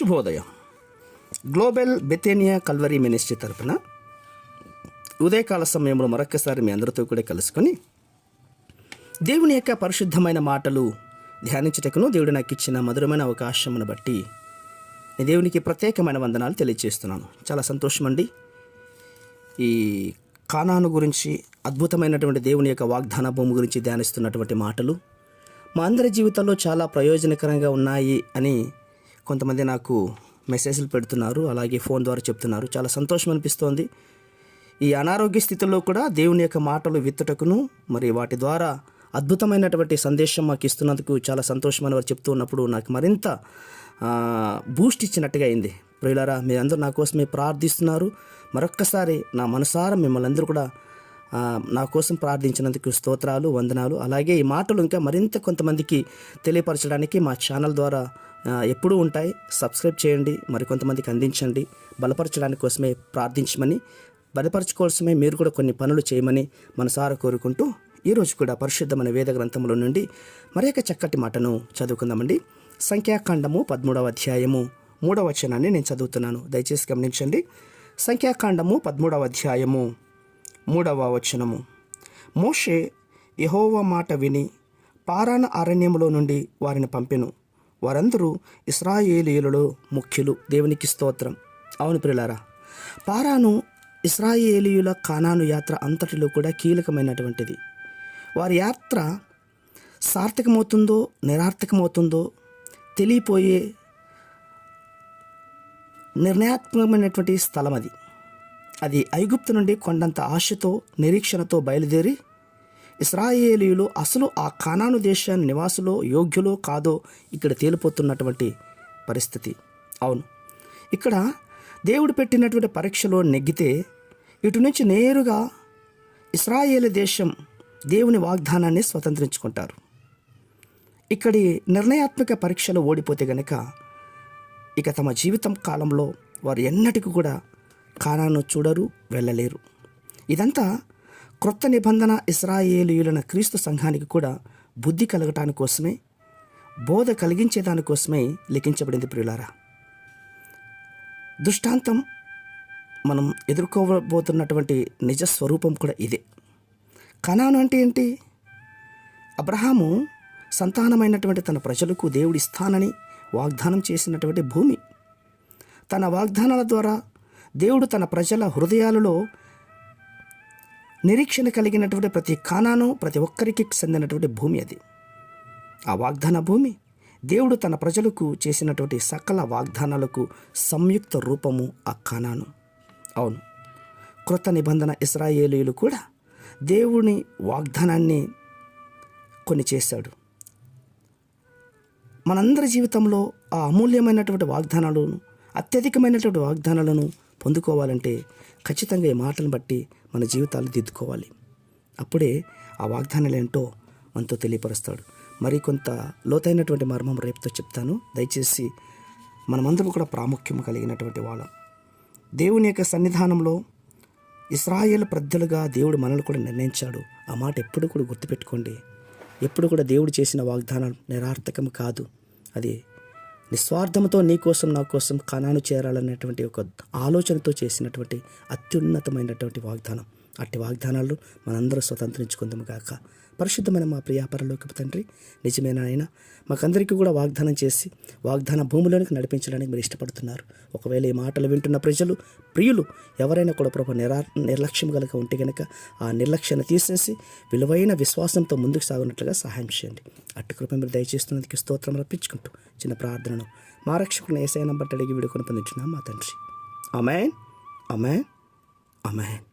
శుభోదయం. Global బెతేనియా Calvary ministry తరపున ఉదయకాల సమయంలో మరొక్కసారి మీ అందరితో కూడా కలుసుకొని దేవుని యొక్క పరిశుద్ధమైన మాటలు ధ్యానించుటకును దేవుడు నాకు ఇచ్చిన మధురమైన అవకాశమును బట్టి నేను దేవునికి ప్రత్యేకమైన వందనాలు తెలియజేస్తున్నాను. చాలా సంతోషం అండి. ఈ కానాను గురించి, అద్భుతమైనటువంటి దేవుని యొక్క వాగ్దాన భూమి గురించి ధ్యానిస్తున్నటువంటి మాటలు మా అందరి జీవితంలో చాలా ప్రయోజనకరంగా ఉన్నాయి అని కొంతమంది నాకు మెసేజ్లు పెడుతున్నారు, అలాగే ఫోన్ ద్వారా చెప్తున్నారు. చాలా సంతోషం అనిపిస్తోంది. ఈ అనారోగ్య స్థితిలో కూడా దేవుని యొక్క మాటలు విత్తుటకును మరి వాటి ద్వారా అద్భుతమైనటువంటి సందేశం మాకు ఇస్తున్నందుకు చాలా సంతోషమని వారు చెప్తూ ఉన్నప్పుడు నాకు మరింత బూస్ట్ ఇచ్చినట్టుగా అయింది. ప్రియులారా, మీరందరూ నా కోసమే ప్రార్థిస్తున్నారు. మరొక్కసారి నా మనసారా మిమ్మల్ని అందరూ కూడా నా కోసం ప్రార్థించినందుకు స్తోత్రాలు, వందనాలు. అలాగే ఈ మాటలు ఇంకా మరింత కొంతమందికి తెలియపరచడానికి మా ఛానల్ ద్వారా ఎప్పుడూ ఉంటాయి. సబ్స్క్రైబ్ చేయండి, మరి కొంతమందికి అందించండి. బలపరచడానికి కోసమే ప్రార్థించమని, బలపరచుకోవాల్సమే మీరు కూడా కొన్ని పనులు చేయమని మనసారా కోరుకుంటూ ఈరోజు కూడా పరిశుద్ధమైన వేద గ్రంథంలో నుండి మరి ఒక చక్కటి మాటను చదువుకుందామండి. సంఖ్యాకాండము 13వ అధ్యాయము 3వ వచనాన్ని నేను చదువుతున్నాను. దయచేసి గమనించండి. సంఖ్యాకాండము 13వ అధ్యాయము 3వ వచనము. మోషే యెహోవా మాట విని పారాను అరణ్యములో నుండి వారిని పంపెను. వారందరూ ఇశ్రాయేలీయులలో ముఖ్యులు. దేవునికి స్తోత్రం. అవును ప్రియులారా, పారాను ఇశ్రాయేలీయుల కానాను యాత్ర అంతటిలో కూడా కీలకమైనటువంటిది. వారి యాత్ర సార్థకమవుతుందో నిరార్థకమవుతుందో తెలియపోయే నిర్ణయాత్మకమైనటువంటి స్థలం అది. అది ఐగుప్తు నుండి కొండంత ఆశతో నిరీక్షణతో బయలుదేరి ఇశ్రాయేలీయులు అసలు ఆ కానాను దేశాన్ని నివాసులో యోగ్యులో కాదో ఇక్కడ తేలిపోతున్నటువంటి పరిస్థితి. అవును, ఇక్కడ దేవుడు పెట్టినటువంటి పరీక్షలో నెగ్గితే ఇటు నుంచి నేరుగా ఇశ్రాయేలు దేశం దేవుని వాగ్దానాన్ని స్వతంత్రించుకుంటారు. ఇక్కడి నిర్ణయాత్మక పరీక్షలో ఓడిపోతే గనక ఇక తమ జీవితం కాలంలో వారు ఎన్నటికీ కూడా కానాను చూడరు, వెళ్ళలేరు. ఇదంతా క్రొత్త నిబంధన ఇశ్రాయేలీయులైన క్రీస్తు సంఘానికి కూడా బుద్ధి కలగటాని కోసమే, బోధ కలిగించేదానికోసమే లిఖించబడింది. ప్రియులారా, దృష్టాంతం మనం ఎదుర్కోబోతున్నటువంటి నిజ స్వరూపం కూడా ఇదే. కనాను అంటే ఏంటి? అబ్రహాము సంతానమైనటువంటి తన ప్రజలకు దేవుడు ఇస్తానని వాగ్దానం చేసినటువంటి భూమి. తన వాగ్దానాల ద్వారా దేవుడు తన ప్రజల హృదయాలలో నిరీక్షణ కలిగినటువంటి ప్రతి కానాను ప్రతి ఒక్కరికి చెందినటువంటి భూమి అది. ఆ వాగ్దాన భూమి దేవుడు తన ప్రజలకు చేసినటువంటి సకల వాగ్దానాలకు సంయుక్త రూపము ఆ కానాను. అవును, క్రొత్త నిబంధన ఇశ్రాయేలీయులు కూడా దేవుని వాగ్దానాన్ని కొన్ని చేశాడు. మనందరి జీవితంలో ఆ అమూల్యమైనటువంటి వాగ్దానాలను, అత్యధికమైనటువంటి వాగ్దానాలను పొందుకోవాలంటే ఖచ్చితంగా ఈ మాటలను బట్టి మన జీవితాలు దిద్దుకోవాలి. అప్పుడే ఆ వాగ్దానాలు ఏంటో మనతో తెలియపరుస్తాడు. మరి కొంత లోతైనటువంటి మర్మం రేపుతో చెప్తాను. దయచేసి మనమందరం కూడా ప్రాముఖ్యం కలిగినటువంటి వాళ్ళం. దేవుని యొక్క సన్నిధానంలో ఇశ్రాయేలు ప్రజలుగా దేవుడు మనల్ని కూడా నిర్ణయించాడు. ఆ మాట ఎప్పుడు కూడా గుర్తుపెట్టుకోండి. ఎప్పుడు కూడా దేవుడు చేసిన వాగ్దానం నిరార్థకం కాదు. అది నిస్వార్థంతో నీ కోసం నా కోసం కానాను చేరాలనేటువంటి ఒక ఆలోచనతో చేసినటువంటి అత్యున్నతమైనటువంటి వాగ్దానం. అట్టి వాగ్దానాలు మనందరూ స్వతంత్రించుకుందాము గాక. పరిశుద్ధమైన మా ప్రియ పరలోకపు తండ్రి, నిజమైన ఆయన మాకందరికీ కూడా వాగ్దానం చేసి వాగ్దాన భూమిలోనికి నడిపించడానికి మీరు ఇష్టపడుతున్నారు. ఒకవేళ ఈ మాటలు వింటున్న ప్రజలు, ప్రియులు ఎవరైనా కూడా ప్రభు నిర్లక్ష్యం కనుక ఉంటే కనుక ఆ నిర్లక్ష్యాన్ని తీసేసి విలువైన విశ్వాసంతో ముందుకు సాగునట్లుగా సహాయం చేయండి. అట్టి కృప మీరు దయచేస్తున్నందుకు స్తోత్రం అర్పించుకుంటూ చిన్న ప్రార్థనను మా రక్షకుని యేసయ్య నంబర్ అడిగి విడుకొని పొందుతున్నాం మా తండ్రి. ఆమేన్, ఆమేన్, ఆమేన్.